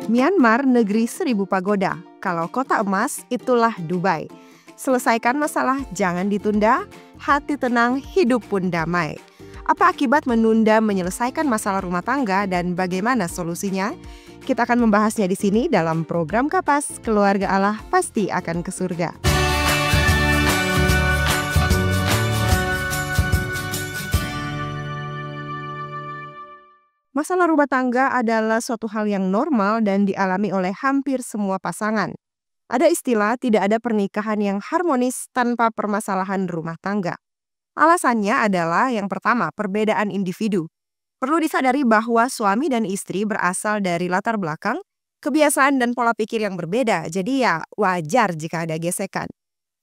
Myanmar negeri 1000 pagoda. Kalau kota emas, itulah Dubai. Selesaikan masalah, jangan ditunda. Hati tenang, hidup pun damai. Apa akibat menunda menyelesaikan masalah rumah tangga dan bagaimana solusinya? Kita akan membahasnya di sini dalam program Kapas, Keluarga Allah Pasti Akan ke Surga. Masalah rumah tangga adalah suatu hal yang normal dan dialami oleh hampir semua pasangan. Ada istilah tidak ada pernikahan yang harmonis tanpa permasalahan rumah tangga. Alasannya adalah yang pertama, perbedaan individu. Perlu disadari bahwa suami dan istri berasal dari latar belakang, kebiasaan dan pola pikir yang berbeda, jadi ya wajar jika ada gesekan.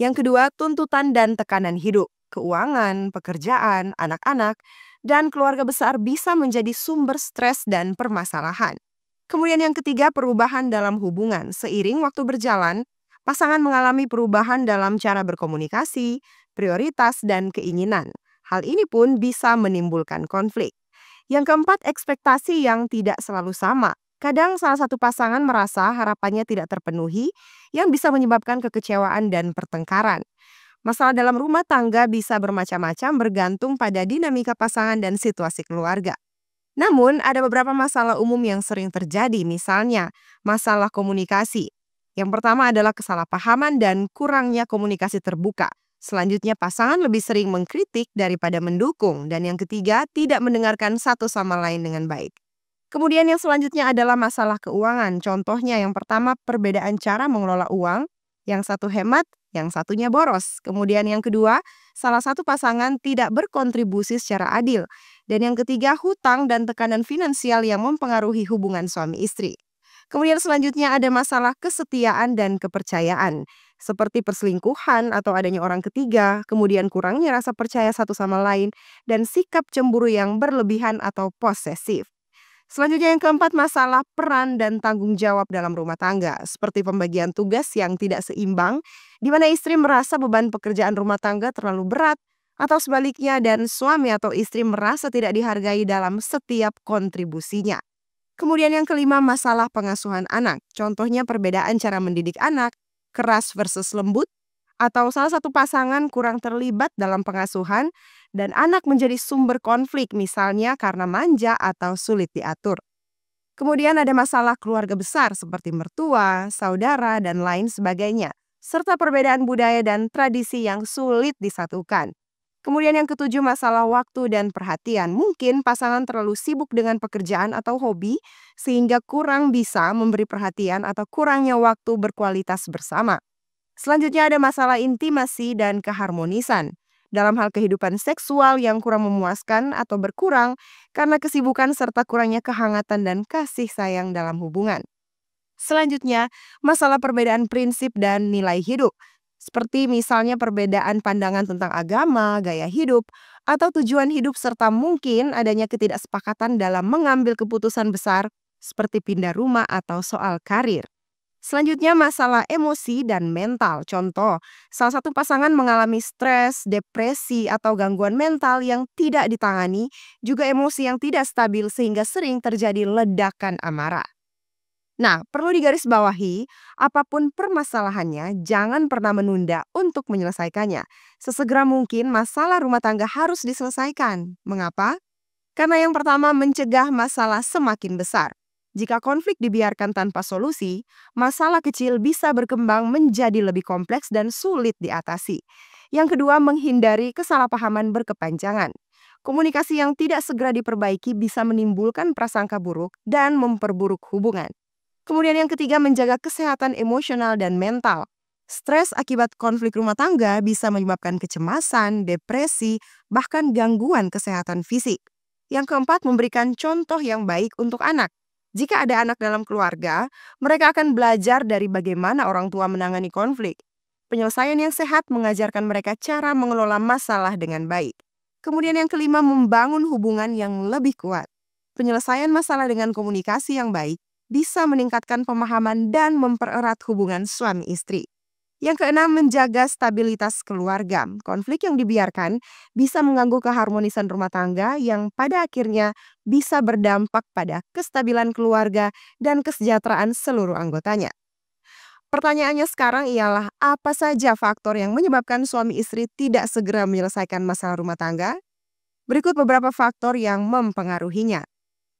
Yang kedua, tuntutan dan tekanan hidup, keuangan, pekerjaan, anak-anak, dan keluarga besar bisa menjadi sumber stres dan permasalahan. Kemudian yang ketiga, perubahan dalam hubungan. Seiring waktu berjalan, pasangan mengalami perubahan dalam cara berkomunikasi, prioritas, dan keinginan. Hal ini pun bisa menimbulkan konflik. Yang keempat, ekspektasi yang tidak selalu sama. Kadang salah satu pasangan merasa harapannya tidak terpenuhi, yang bisa menyebabkan kekecewaan dan pertengkaran. Masalah dalam rumah tangga bisa bermacam-macam bergantung pada dinamika pasangan dan situasi keluarga. Namun, ada beberapa masalah umum yang sering terjadi, misalnya masalah komunikasi. Yang pertama adalah kesalahpahaman dan kurangnya komunikasi terbuka. Selanjutnya, pasangan lebih sering mengkritik daripada mendukung. Dan yang ketiga, tidak mendengarkan satu sama lain dengan baik. Kemudian yang selanjutnya adalah masalah keuangan. Contohnya yang pertama, perbedaan cara mengelola uang. Yang satu hemat, yang satunya boros. Kemudian yang kedua, salah satu pasangan tidak berkontribusi secara adil. Dan yang ketiga, hutang dan tekanan finansial yang mempengaruhi hubungan suami istri. Kemudian selanjutnya ada masalah kesetiaan dan kepercayaan. Seperti perselingkuhan atau adanya orang ketiga, kemudian kurangnya rasa percaya satu sama lain, dan sikap cemburu yang berlebihan atau posesif. Selanjutnya yang keempat, masalah peran dan tanggung jawab dalam rumah tangga, seperti pembagian tugas yang tidak seimbang, di mana istri merasa beban pekerjaan rumah tangga terlalu berat, atau sebaliknya dan suami atau istri merasa tidak dihargai dalam setiap kontribusinya. Kemudian yang kelima, masalah pengasuhan anak, contohnya perbedaan cara mendidik anak, keras versus lembut, atau salah satu pasangan kurang terlibat dalam pengasuhan dan anak menjadi sumber konflik misalnya karena manja atau sulit diatur. Kemudian ada masalah keluarga besar seperti mertua, saudara, dan lain sebagainya, serta perbedaan budaya dan tradisi yang sulit disatukan. Kemudian yang ketujuh, masalah waktu dan perhatian. Mungkin pasangan terlalu sibuk dengan pekerjaan atau hobi sehingga kurang bisa memberi perhatian atau kurangnya waktu berkualitas bersama. Selanjutnya ada masalah intimasi dan keharmonisan. Dalam hal kehidupan seksual yang kurang memuaskan atau berkurang karena kesibukan serta kurangnya kehangatan dan kasih sayang dalam hubungan. Selanjutnya, masalah perbedaan prinsip dan nilai hidup. Seperti misalnya perbedaan pandangan tentang agama, gaya hidup, atau tujuan hidup serta mungkin adanya ketidaksepakatan dalam mengambil keputusan besar seperti pindah rumah atau soal karir. Selanjutnya masalah emosi dan mental. Contoh, salah satu pasangan mengalami stres, depresi, atau gangguan mental yang tidak ditangani, juga emosi yang tidak stabil sehingga sering terjadi ledakan amarah. Nah, perlu digarisbawahi, apapun permasalahannya, jangan pernah menunda untuk menyelesaikannya. Sesegera mungkin masalah rumah tangga harus diselesaikan. Mengapa? Karena yang pertama, mencegah masalah semakin besar. Jika konflik dibiarkan tanpa solusi, masalah kecil bisa berkembang menjadi lebih kompleks dan sulit diatasi. Yang kedua, menghindari kesalahpahaman berkepanjangan. Komunikasi yang tidak segera diperbaiki bisa menimbulkan prasangka buruk dan memperburuk hubungan. Kemudian yang ketiga, menjaga kesehatan emosional dan mental. Stres akibat konflik rumah tangga bisa menyebabkan kecemasan, depresi, bahkan gangguan kesehatan fisik. Yang keempat, memberikan contoh yang baik untuk anak. Jika ada anak dalam keluarga, mereka akan belajar dari bagaimana orang tua menangani konflik. Penyelesaian yang sehat mengajarkan mereka cara mengelola masalah dengan baik. Kemudian yang kelima, membangun hubungan yang lebih kuat. Penyelesaian masalah dengan komunikasi yang baik bisa meningkatkan pemahaman dan mempererat hubungan suami istri. Yang keenam, menjaga stabilitas keluarga. Konflik yang dibiarkan bisa mengganggu keharmonisan rumah tangga yang pada akhirnya bisa berdampak pada kestabilan keluarga dan kesejahteraan seluruh anggotanya. Pertanyaannya sekarang ialah, apa saja faktor yang menyebabkan suami istri tidak segera menyelesaikan masalah rumah tangga? Berikut beberapa faktor yang mempengaruhinya.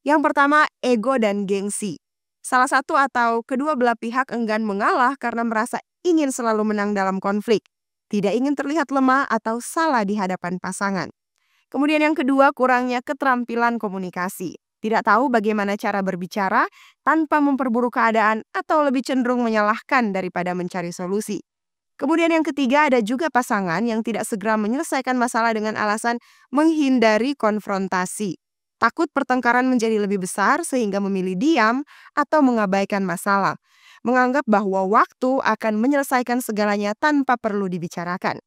Yang pertama, ego dan gengsi. Salah satu atau kedua belah pihak enggan mengalah karena merasa ingin selalu menang dalam konflik, tidak ingin terlihat lemah atau salah di hadapan pasangan. Kemudian yang kedua, kurangnya keterampilan komunikasi. Tidak tahu bagaimana cara berbicara tanpa memperburuk keadaan atau lebih cenderung menyalahkan daripada mencari solusi. Kemudian yang ketiga, ada juga pasangan yang tidak segera menyelesaikan masalah dengan alasan menghindari konfrontasi. Takut pertengkaran menjadi lebih besar sehingga memilih diam atau mengabaikan masalah. Menganggap bahwa waktu akan menyelesaikan segalanya tanpa perlu dibicarakan.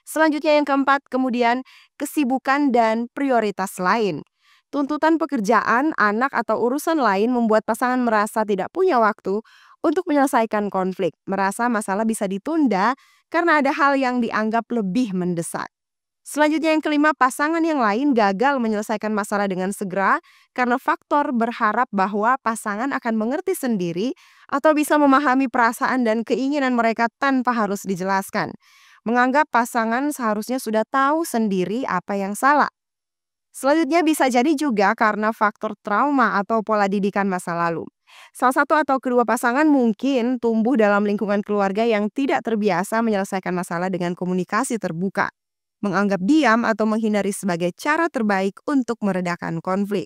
Selanjutnya yang keempat, kemudian kesibukan dan prioritas lain. Tuntutan pekerjaan, anak, atau urusan lain membuat pasangan merasa tidak punya waktu untuk menyelesaikan konflik, merasa masalah bisa ditunda karena ada hal yang dianggap lebih mendesak. Selanjutnya yang kelima, pasangan yang lain gagal menyelesaikan masalah dengan segera karena faktor berharap bahwa pasangan akan mengerti sendiri atau bisa memahami perasaan dan keinginan mereka tanpa harus dijelaskan. Menganggap pasangan seharusnya sudah tahu sendiri apa yang salah. Selanjutnya bisa jadi juga karena faktor trauma atau pola didikan masa lalu. Salah satu atau kedua pasangan mungkin tumbuh dalam lingkungan keluarga yang tidak terbiasa menyelesaikan masalah dengan komunikasi terbuka, menganggap diam atau menghindari sebagai cara terbaik untuk meredakan konflik.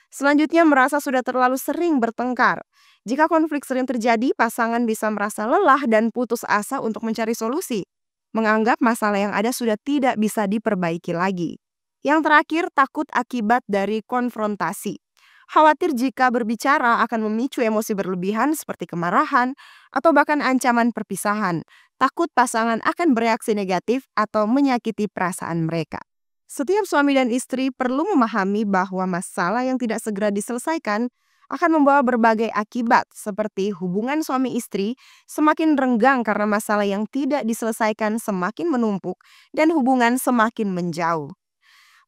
Selanjutnya, merasa sudah terlalu sering bertengkar. Jika konflik sering terjadi, pasangan bisa merasa lelah dan putus asa untuk mencari solusi, menganggap masalah yang ada sudah tidak bisa diperbaiki lagi. Yang terakhir, takut akibat dari konfrontasi. Khawatir jika berbicara akan memicu emosi berlebihan seperti kemarahan atau bahkan ancaman perpisahan. Takut pasangan akan bereaksi negatif atau menyakiti perasaan mereka. Setiap suami dan istri perlu memahami bahwa masalah yang tidak segera diselesaikan akan membawa berbagai akibat seperti hubungan suami istri semakin renggang karena masalah yang tidak diselesaikan semakin menumpuk dan hubungan semakin menjauh.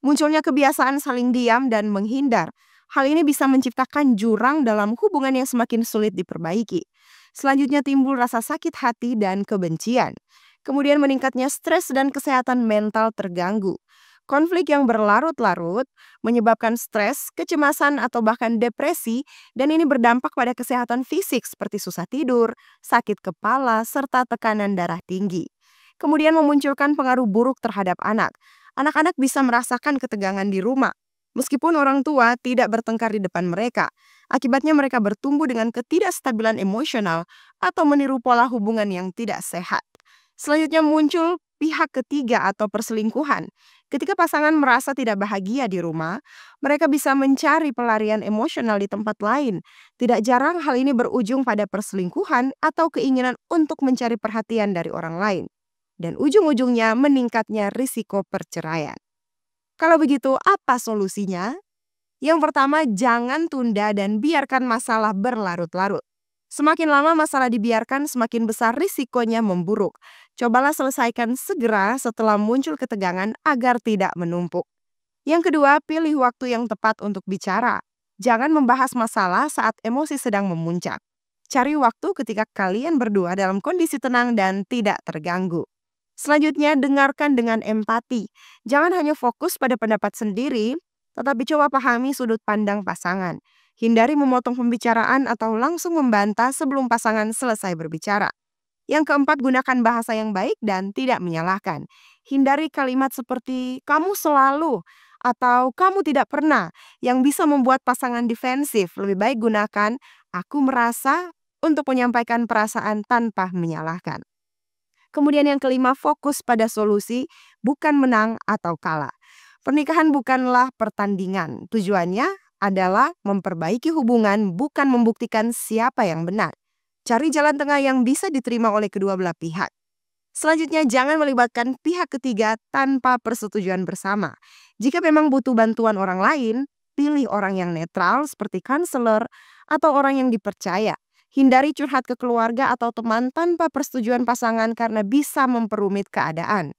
Munculnya kebiasaan saling diam dan menghindar. Hal ini bisa menciptakan jurang dalam hubungan yang semakin sulit diperbaiki. Selanjutnya timbul rasa sakit hati dan kebencian. Kemudian meningkatnya stres dan kesehatan mental terganggu. Konflik yang berlarut-larut menyebabkan stres, kecemasan, atau bahkan depresi, dan ini berdampak pada kesehatan fisik seperti susah tidur, sakit kepala, serta tekanan darah tinggi. Kemudian memunculkan pengaruh buruk terhadap anak. Anak-anak bisa merasakan ketegangan di rumah, meskipun orang tua tidak bertengkar di depan mereka. Akibatnya mereka bertumbuh dengan ketidakstabilan emosional atau meniru pola hubungan yang tidak sehat. Selanjutnya muncul pihak ketiga atau perselingkuhan. Ketika pasangan merasa tidak bahagia di rumah, mereka bisa mencari pelarian emosional di tempat lain. Tidak jarang hal ini berujung pada perselingkuhan atau keinginan untuk mencari perhatian dari orang lain. Dan ujung-ujungnya meningkatnya risiko perceraian. Kalau begitu, apa solusinya? Yang pertama, jangan tunda dan biarkan masalah berlarut-larut. Semakin lama masalah dibiarkan, semakin besar risikonya memburuk. Cobalah selesaikan segera setelah muncul ketegangan agar tidak menumpuk. Yang kedua, pilih waktu yang tepat untuk bicara. Jangan membahas masalah saat emosi sedang memuncak. Cari waktu ketika kalian berdua dalam kondisi tenang dan tidak terganggu. Selanjutnya, dengarkan dengan empati. Jangan hanya fokus pada pendapat sendiri, tetapi coba pahami sudut pandang pasangan. Hindari memotong pembicaraan atau langsung membantah sebelum pasangan selesai berbicara. Yang keempat, gunakan bahasa yang baik dan tidak menyalahkan. Hindari kalimat seperti "kamu selalu" atau "kamu tidak pernah" yang bisa membuat pasangan defensif. Lebih baik gunakan "aku merasa" untuk menyampaikan perasaan tanpa menyalahkan. Kemudian yang kelima, fokus pada solusi, bukan menang atau kalah. Pernikahan bukanlah pertandingan. Tujuannya adalah memperbaiki hubungan, bukan membuktikan siapa yang benar. Cari jalan tengah yang bisa diterima oleh kedua belah pihak. Selanjutnya, jangan melibatkan pihak ketiga tanpa persetujuan bersama. Jika memang butuh bantuan orang lain, pilih orang yang netral seperti konselor atau orang yang dipercaya. Hindari curhat ke keluarga atau teman tanpa persetujuan pasangan karena bisa memperumit keadaan.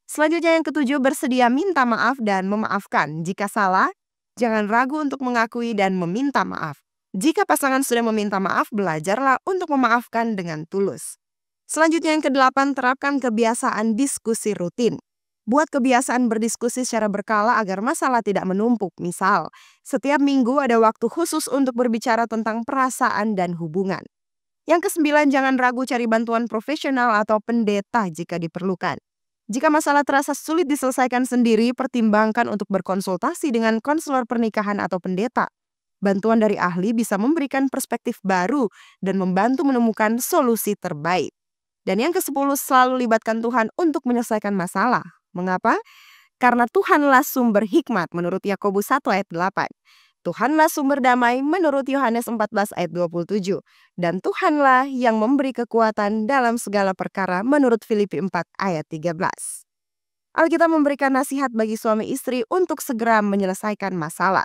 Selanjutnya yang ketujuh, bersedia minta maaf dan memaafkan. Jika salah, jangan ragu untuk mengakui dan meminta maaf. Jika pasangan sudah meminta maaf, belajarlah untuk memaafkan dengan tulus. Selanjutnya yang kedelapan, terapkan kebiasaan diskusi rutin. Buat kebiasaan berdiskusi secara berkala agar masalah tidak menumpuk. Misal, setiap minggu ada waktu khusus untuk berbicara tentang perasaan dan hubungan. Yang kesembilan, jangan ragu cari bantuan profesional atau pendeta jika diperlukan. Jika masalah terasa sulit diselesaikan sendiri, pertimbangkan untuk berkonsultasi dengan konselor pernikahan atau pendeta. Bantuan dari ahli bisa memberikan perspektif baru dan membantu menemukan solusi terbaik. Dan yang ke-10, selalu libatkan Tuhan untuk menyelesaikan masalah. Mengapa? Karena Tuhanlah sumber hikmat menurut Yakobus 1 ayat 8. Tuhanlah sumber damai menurut Yohanes 14 ayat 27. Dan Tuhanlah yang memberi kekuatan dalam segala perkara menurut Filipi 4 ayat 13. Alkitab memberikan nasihat bagi suami istri untuk segera menyelesaikan masalah.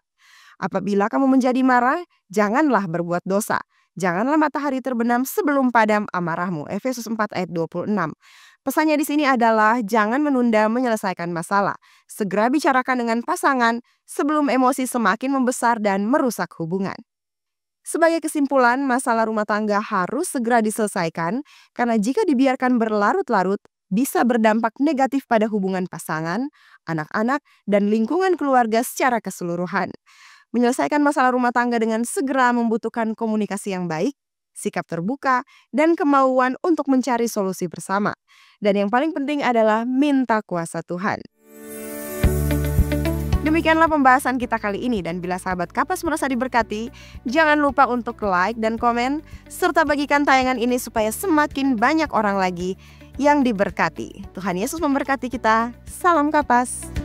Apabila kamu menjadi marah, janganlah berbuat dosa. Janganlah matahari terbenam sebelum padam amarahmu. Efesus 4 ayat 26. Pesannya di sini adalah jangan menunda menyelesaikan masalah. Segera bicarakan dengan pasangan sebelum emosi semakin membesar dan merusak hubungan. Sebagai kesimpulan, masalah rumah tangga harus segera diselesaikan karena jika dibiarkan berlarut-larut, bisa berdampak negatif pada hubungan pasangan, anak-anak, dan lingkungan keluarga secara keseluruhan. Menyelesaikan masalah rumah tangga dengan segera membutuhkan komunikasi yang baik, sikap terbuka, dan kemauan untuk mencari solusi bersama. Dan yang paling penting adalah minta kuasa Tuhan. Demikianlah pembahasan kita kali ini, dan bila sahabat Kapas merasa diberkati, jangan lupa untuk like dan komen, serta bagikan tayangan ini supaya semakin banyak orang lagi yang diberkati. Tuhan Yesus memberkati kita. Salam Kapas.